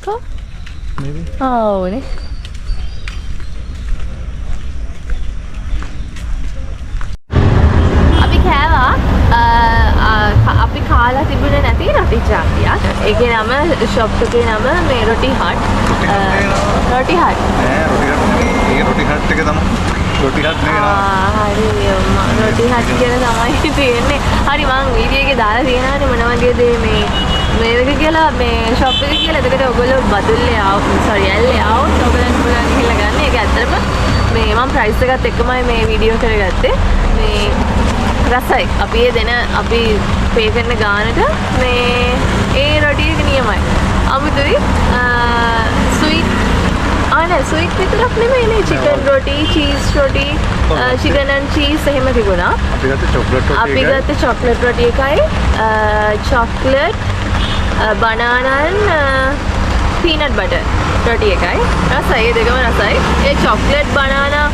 Kau? Oh ni. අපි කෑවා අපි කාලා තිබුණේ නැති රොටි ජාතියක්. ඒකේ නම ෂොප් එකේ නම මේ රොටි හට්. රොටි හට්. ඒ රොටි හට් එක තමයි. රොටි හට් නේ නම. හරි රොටි හට් කියලා තමයි තියෙන්නේ. හරි මම වීඩියෝ එකේ දාලා තියෙනවානේ මොන වගේද මේක කියලා මේ ෂොප් එක කියලා. එතකොට ඔයගොල්ලෝ බදුල්ලේ ඇල්ලේ આવුත් ඔයගොල්ලෝ ගිහලා ගන්න. ඒක ඇත්තටම මේ මම ප්‍රයිස් එකත් එක්කමයි මේ වීඩියෝ කරගත්තේ. මේ රසයි. අපි පේ කරන ගානට මේ ඒ රොටි එක නියමයි. අමුතුයි ස්වීට් ස්වීට් විතරක් නෙමෙයිනේ. Chicken roti, cheese roti, chicken and cheese එහෙම තිබුණා. අපි ගත්ත චොක්ලට් රොටි එකයි චොක්ලට් බනානා පීනට් බටර් රොටි එකයි. රසයි. ඒ දෙකම රසයි. ඒ chocolate banana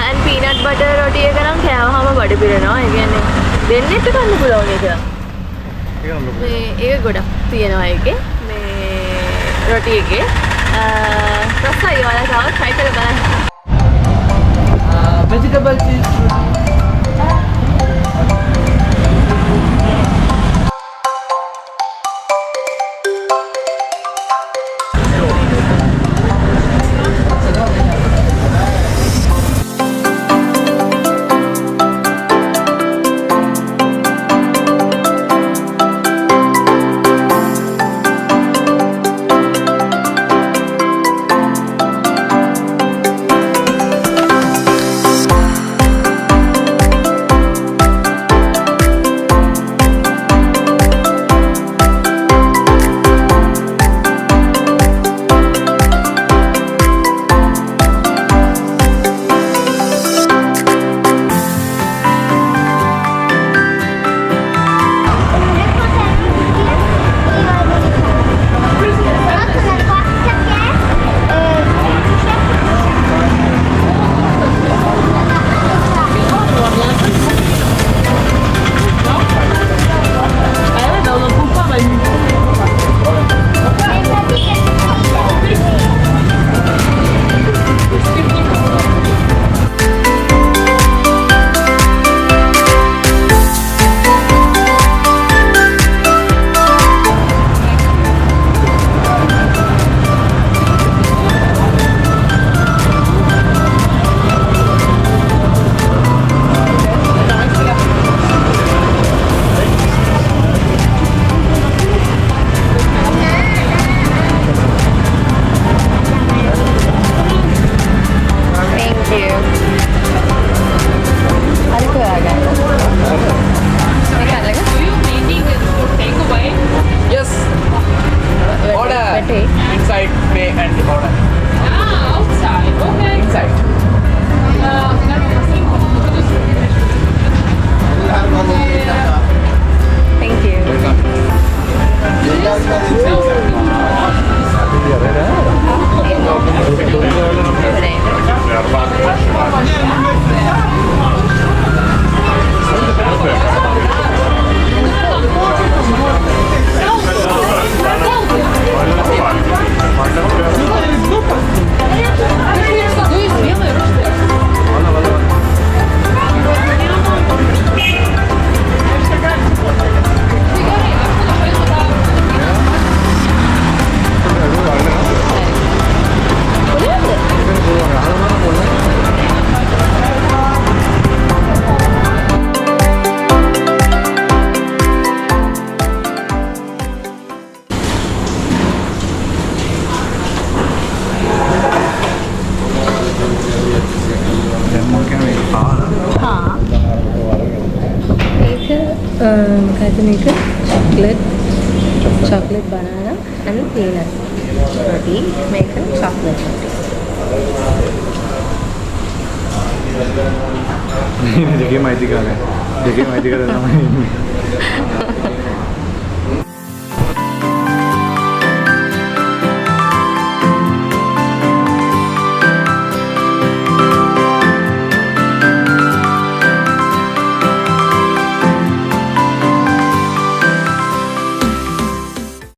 and peanut butter roti එක නම් කෑවහම බඩ පිරෙනවා. ඒ කියන්නේ දෙන්නෙත් කන්න පුළුවන් එක. මේ ඒක ගොඩක් තියෙනවා ඒකේ. මේ රොටි එකේ රසයි. ඔයාලා තවත් try කරලා බලන්න. vegetable cheese මොකද මේක chocolate banana and peanut roti. මේක chocolate roti. දෙකේම අයිතිකාරය තමයි ඉන්නේ.